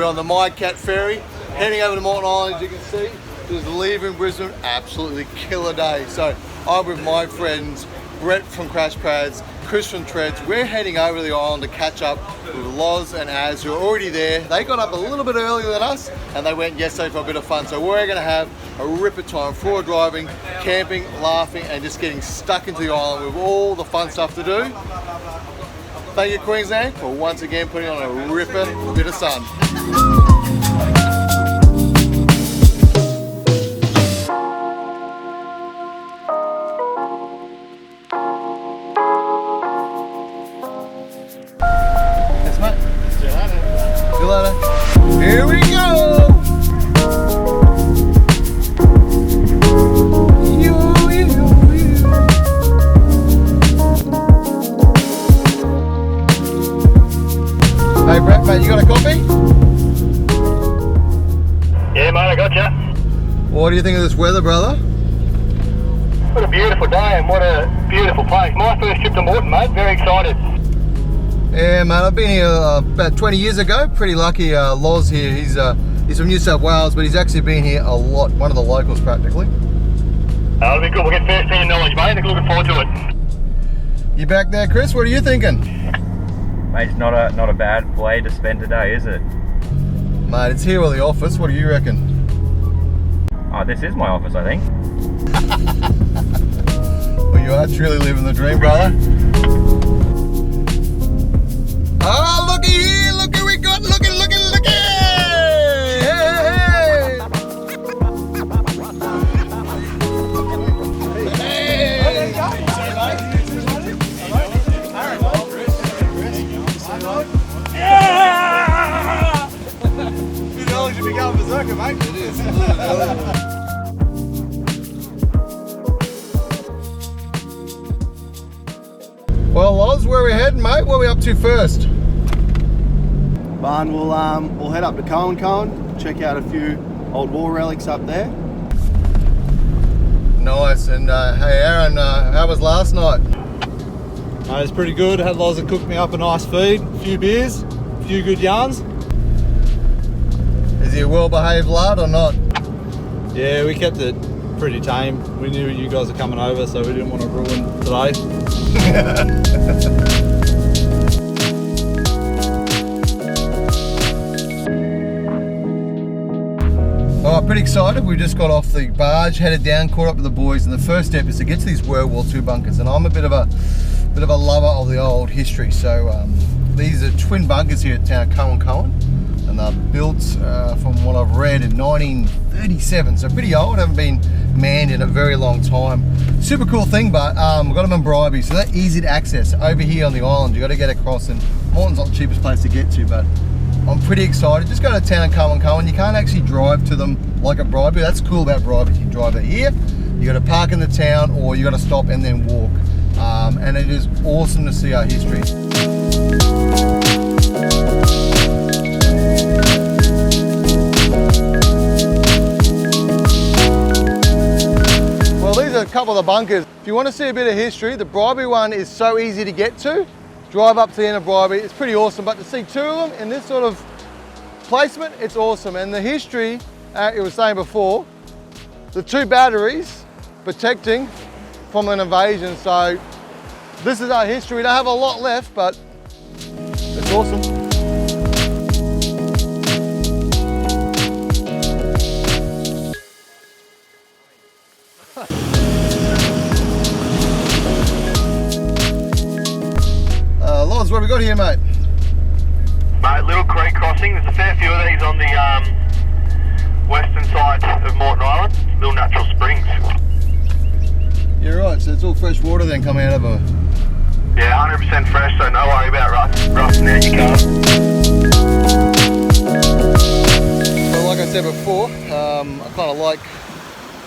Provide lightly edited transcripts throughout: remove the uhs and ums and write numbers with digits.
on the MyCat ferry, heading over to Moreton Island. As you can see, just leaving Brisbane, absolutely killer day. So I'm with my friends Brett from Crash Pads, Chris from Treads. We're heading over to the island to catch up with Loz and Az, who are already there. They got up a little bit earlier than us, and they went yesterday for a bit of fun. So we're going to have a ripper time, floor driving, camping, laughing, and just getting stuck into the island with all the fun stuff to do. Thank you, Queensland, for once again putting on a ripper bit of sun. Here we go! Hey Brett, mate, you got a coffee? Yeah, mate, I got ya. What do you think of this weather, brother? What a beautiful day and what a beautiful place. My first trip to Moreton, mate. Very excited. Yeah, man, I've been here about 20 years ago. Pretty lucky. Loz here, he's from New South Wales, but he's actually been here a lot. One of the locals, practically. That'll be good. We'll get first-hand knowledge, mate. Looking forward to it. You back there, Chris? What are you thinking? Mate, it's not a bad way to spend a day, is it? Mate, it's here or the office. What do you reckon? Oh, this is my office, I think. Well, you are truly living the dream, brother. Oh, looky here, looky we got, looky. Hey, hey, hey. Yeah! You know, you become a berserker, mate. It is. Well, Loz, where are we heading, mate? What are we up to first? Barn, we'll head up to Cohen, check out a few old war relics up there. Nice. And hey, Aaron, how was last night? It was pretty good. Had Loz cook me up a nice feed, a few beers, a few good yarns. Is he a well-behaved lad or not? Yeah, we kept it pretty tame. We knew you guys were coming over, so we didn't want to ruin today. Alright, pretty excited. We just got off the barge, headed down, caught up with the boys, and the first step is to get to these World War II bunkers. And I'm a bit of a lover of the old history, so these are twin bunkers here at town Cohen, and they're built from what I've read in 1937, so pretty old. Haven't been manned in a very long time. Super cool thing, but we've got them in Bribey, so they're easy to access. Over here on the island, you got to get across, and Moreton's not the cheapest place to get to, but I'm pretty excited. Just go to town Cohen. You can't actually drive to them like at Bribey. That's cool about Bribey. You can drive it here, you got to park in the town, or you got to stop and then walk. And it is awesome to see our history. Well, these are a couple of the bunkers. If you want to see a bit of history, the Bribey one is so easy to get to. Drive up to the end of Bribey, it's pretty awesome, but to see two of them in this sort of placement, it's awesome. And the history, it was saying before, the two batteries protecting from an invasion. So this is our history. We don't have a lot left, but it's awesome. Loz, what have we got here, mate? Mate, Little Creek Crossing. There's a fair few of these on the western side of Moreton Island. Little natural springs. You're right, so it's all fresh water then coming out of them. Yeah, 100% fresh, so no worry about rusting out your car. Well, like I said before, I kind of like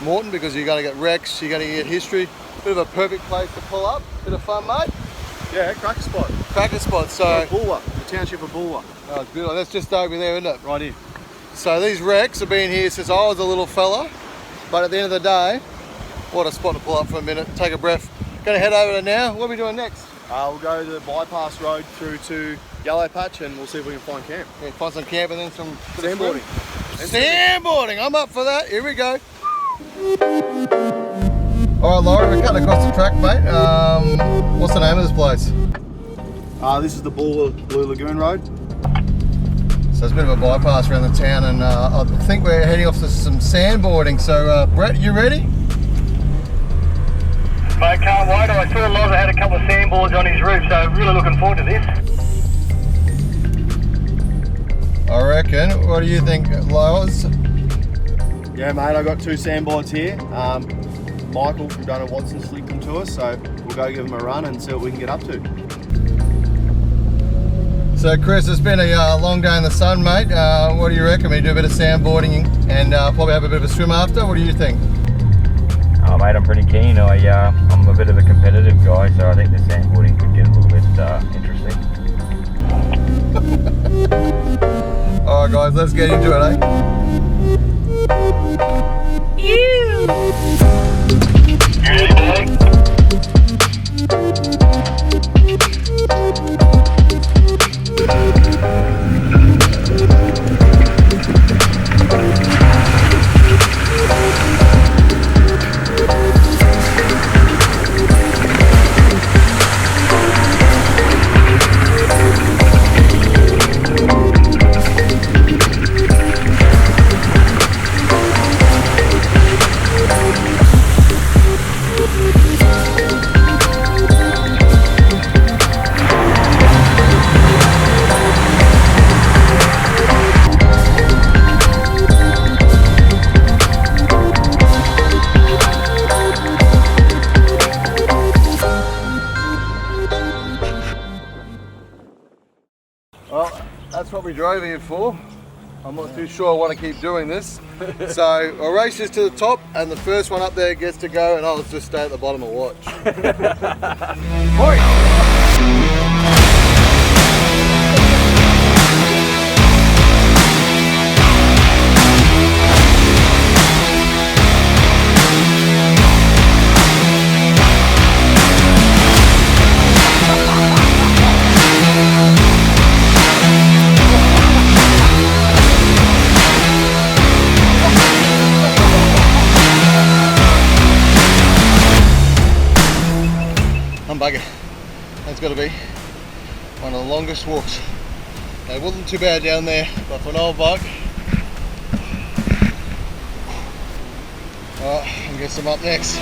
Moreton because you're going to get wrecks, you're going to get history. Bit of a perfect place to pull up. Bit of fun, mate. Yeah, cracker spot. Cracker spot, so... Bulwer, the township of Bulwer. Oh, it's beautiful. That's just over there, isn't it? Right here. So these wrecks have been here since I was a little fella, but at the end of the day, what a spot to pull up for a minute, take a breath. Going to head over to now. What are we doing next? We'll go the bypass road through to yellow patch and we'll see if we can find camp. Yeah, find some camp and then some Sandboarding. Sandboarding, I'm up for that. Here we go. All right, Laurie, we're cutting across the track, mate. What's the name of this place? This is the Blue Lagoon Road. So it's a bit of a bypass around the town, and I think we're heading off to some sandboarding. So, Brett, you ready? Mate, can't wait. I saw Loza had a couple of sandboards on his roof, so really looking forward to this. I reckon. What do you think, Loz? Yeah, mate, I got 2 sandboards here. Michael from Donna Watson slicked them to us, so we'll go give them a run and see what we can get up to. So, Chris, it's been a long day in the sun, mate. What do you reckon? We do a bit of sandboarding and probably have a bit of a swim after. What do you think? Oh, mate, I'm pretty keen. I'm a bit of a competitive guy, so I think the sandboarding could get a little bit interesting. All right, guys, let's get into it, eh? Ready, boy? Well, that's what we drove here for. I'm not too sure I want to keep doing this. So a race is to the top, and the first one up there gets to go, and I'll just stay at the bottom and watch. Bugger. That's got to be one of the longest walks. It wasn't too bad down there, but for an old bug. Alright, I guess I'm up next.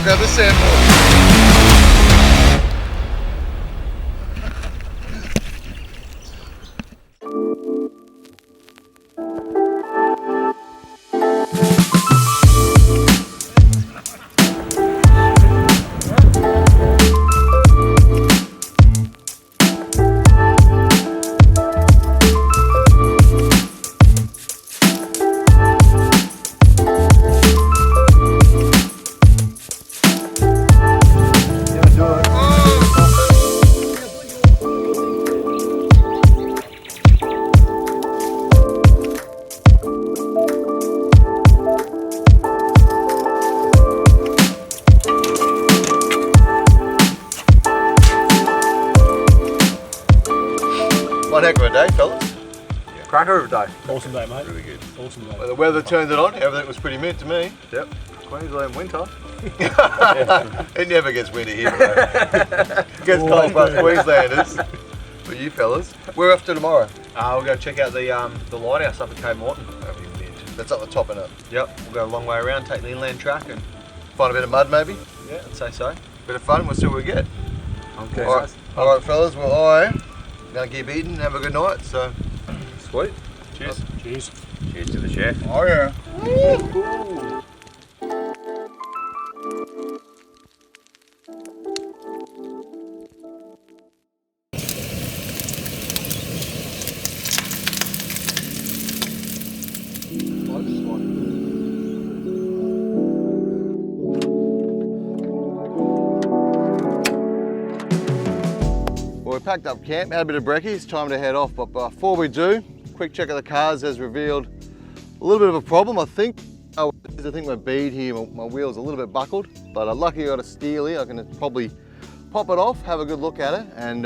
Grab the sandboard. One heck of a day, fellas. Cracker of a day. Awesome day, mate. Really good. Awesome day. Well, the weather turned it on, everything was pretty mint to me. Yep. Queensland winter. It never gets winter here, bro. It gets cold for us Queenslanders. For you fellas. We're off to tomorrow. We'll go check out the lighthouse up at Cape Moreton. That'll be mint. That's up the top, isn't it? Yep. We'll go a long way around, take the inland track and Find a bit of mud maybe. yeah, I'd say so. Bit of fun, we'll see what we get. Okay. Alright fellas, well I'm gonna keep eating, have a good night, so. Sweet. Cheers. Cheers. Cheers to the chef. Oh yeah. Well, we packed up camp, had a bit of brekkie, it's time to head off. But before we do, quick check of the cars has revealed a little bit of a problem. I think my bead here, my wheel's a little bit buckled, but lucky I got a steel here. I can probably pop it off, have a good look at it, and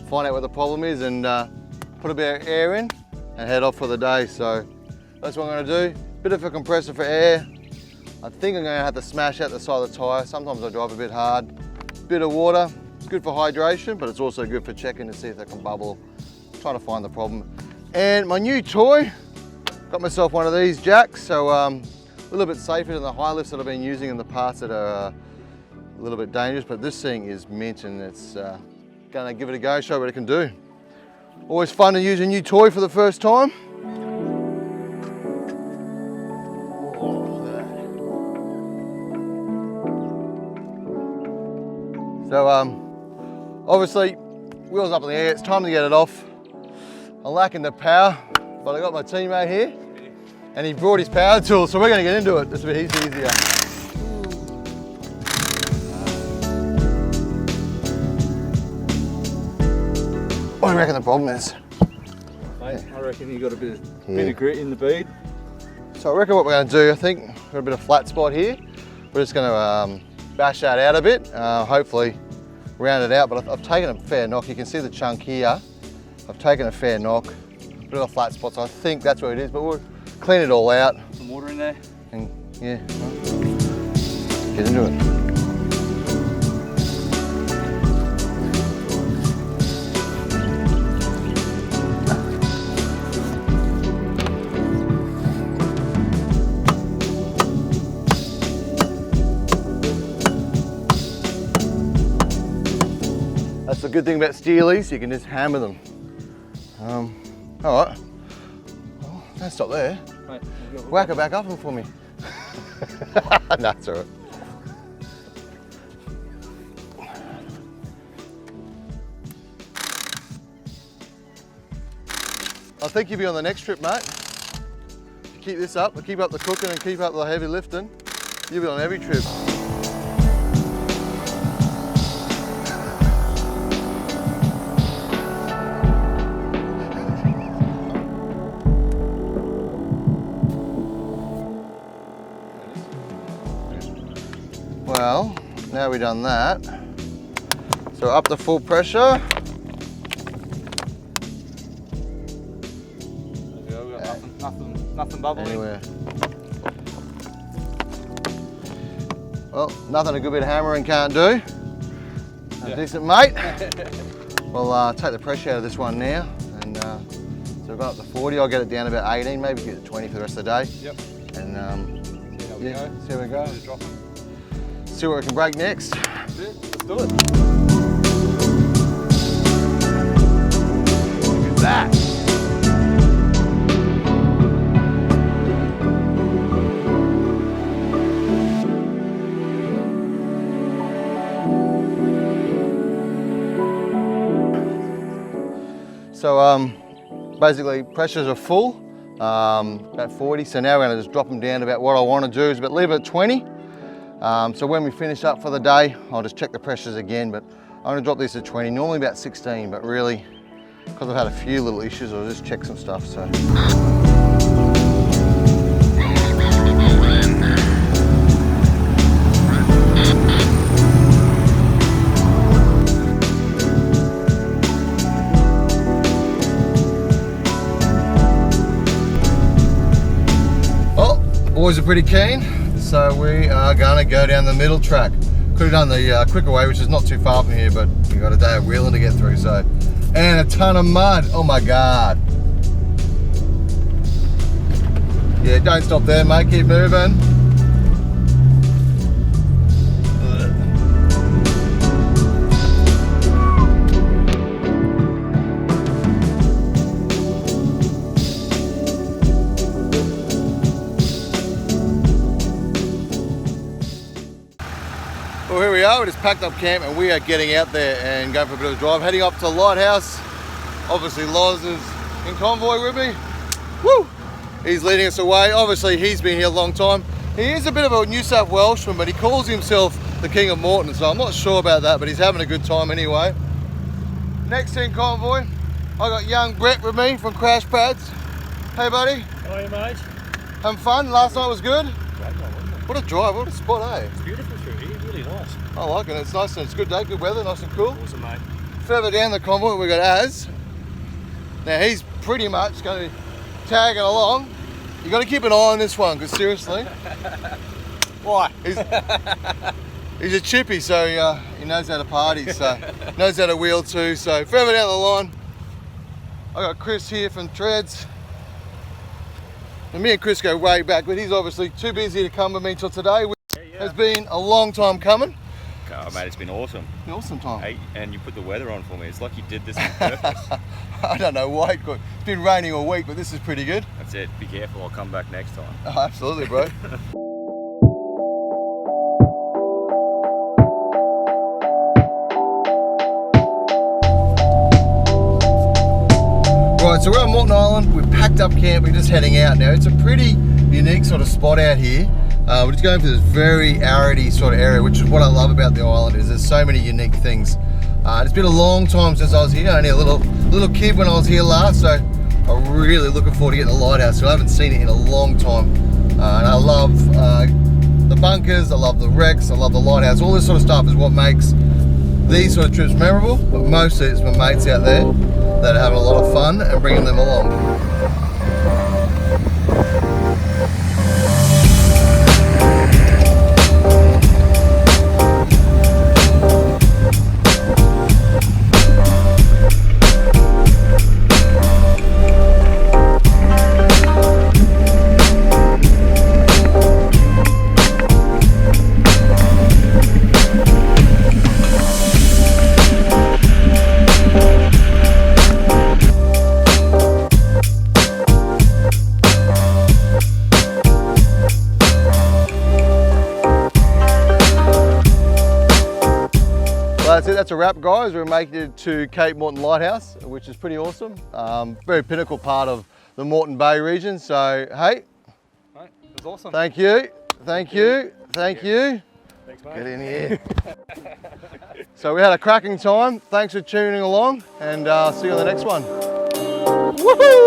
find out what the problem is, and put a bit of air in and head off for the day. So that's what I'm going to do. Bit of a compressor for air. I think I'm going to have to smash out the side of the tyre. Sometimes I drive a bit hard. Bit of water. It's good for hydration, but it's also good for checking to see if they can bubble. Trying to find the problem. And my new toy, got myself one of these jacks, so a little bit safer than the high lifts that I've been using in the past that are a little bit dangerous, but this thing is mint, and it's gonna give it a go, show what it can do. Always fun to use a new toy for the first time. So obviously, wheels up in the air, it's time to get it off. I'm lacking the power, but I got my teammate here, and he brought his power tool, so we're gonna get into it. This will be easier. What do you reckon the problem is? Mate, I reckon you got a bit of grit in the bead. So I reckon what we're going to do, I think we've got a bit of flat spot here. We're just going to bash that out a bit, hopefully round it out, but I've taken a fair knock. You can see the chunk here. I've taken a fair knock, bit of a flat spot, so I think that's where it is, but we'll clean it all out. Some water in there. And yeah, get into it. That's the good thing about steelies, you can just hammer them. All right. Oh, don't stop there. Mate, Whack it back up for me. No, it's all right. I think you'll be on the next trip, mate. Keep this up, keep up the cooking and keep up the heavy lifting. You'll be on every trip. Well, now we've done that, so up to full pressure. We've got nothing bubbling. Anywhere. Well, nothing a good bit of hammering can't do. A decent mate. We'll take the pressure out of this one now, and so we've got up to 40. I'll get it down to about 18, maybe get to 20 for the rest of the day. Yep. And See how we go. See what we can break next. That's it. Let's do it. Look at that. So basically pressures are full, about 40. So now we're going to just drop them down to about what I want to do is leave it at 20. So when we finish up for the day, I'll just check the pressures again, but I'm going to drop this at 20, normally about 16, but really, because I've had a few little issues, I'll just check some stuff, so. Well, the boys are pretty keen. So we are gonna go down the middle track. Could have done the quicker way, which is not too far from here, but we got a day of wheeling to get through, so. And a ton of mud, oh my God. Yeah, don't stop there, mate, keep moving. Well, here we are, we just packed up camp and we are getting out there and going for a bit of a drive, heading up to the lighthouse. Obviously Loz is in convoy with me. Woo! He's leading us away. Obviously he's been here a long time. He is a bit of a New South Welshman, but he calls himself the King of Moreton, so I'm not sure about that, but he's having a good time anyway. Next in convoy, I got young Brett with me from Crash Pads. Hey buddy. How are you, mate? Having fun? Last night was good? Great one, wasn't it? What a drive, what a spot, eh? It's beautiful through here, really nice. I like it, it's nice and it's good day, good weather, nice and cool. Awesome, mate. Further down the convoy we got Az. Now he's pretty much going to be tagging along. You got to keep an eye on this one, because seriously. Why? He's a chippy, so he knows how to party, so knows how to wheel too. So further down the line, I got Chris here from Treads. And me and Chris go way back, but he's obviously too busy to come with me till today, which has been a long time coming. Oh, mate, it's been awesome. An awesome time. Hey, and you put the weather on for me. It's like you did this on purpose. I don't know why. It's been raining all week, but this is pretty good. That's it. Be careful. I'll come back next time. Oh, absolutely, bro. Right, so we're on Moreton Island. We've packed up camp. We're just heading out now. It's a pretty unique sort of spot out here. We're just going for this very aridy sort of area, which is what I love about the island. Is there's so many unique things. It's been a long time since I was here. Only a little kid when I was here last, so I'm really looking forward to getting the lighthouse. So I haven't seen it in a long time, and I love the bunkers. I love the wrecks. I love the lighthouse. All this sort of stuff is what makes these sort of trips memorable. But mostly it's my mates out there that are having a lot of fun and bringing them along. That's it, that's a wrap guys. We're making it to Cape Moreton Lighthouse, which is pretty awesome. Very pinnacle part of the Moreton Bay region. So, hey. Mate, it was awesome. Thank you, thank you, thank you. Thanks, mate. Get in here. So we had a cracking time. Thanks for tuning along, and see you on the next one. Woohoo!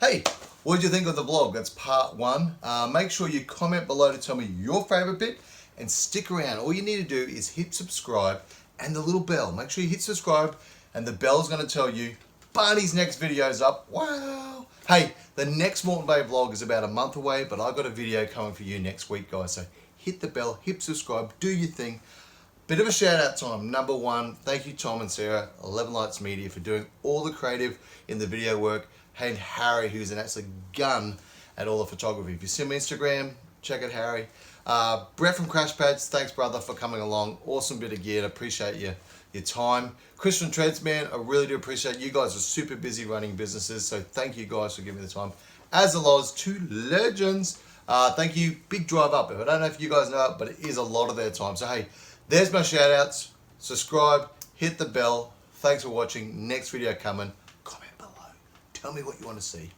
Hey, what did you think of the vlog? That's part one. Make sure you comment below to tell me your favorite bit and stick around. All you need to do is hit subscribe and the little bell. Make sure you hit subscribe and the bell's gonna tell you Barney's next video's up. Wow. Hey, the next Moreton Bay vlog is about a month away, but I've got a video coming for you next week, guys. So hit the bell, hit subscribe, do your thing. Bit of a shout out time. Number one, thank you Tom and Sarah, 11 Lights Media, for doing all the creative in the video work. And Harry, who's an absolute gun at all the photography. If you see my Instagram, check it, Harry. Brett from Crash Pads, thanks brother for coming along. Awesome bit of gear, I appreciate your time. Chris from Treads, man, I really do appreciate you guys are super busy running businesses, so thank you guys for giving me the time. As well as two legends, thank you, big drive up. I don't know if you guys know it, but it is a lot of their time. So hey, there's my shout outs. Subscribe, hit the bell. Thanks for watching. Next video coming. Comment below. Tell me what you want to see.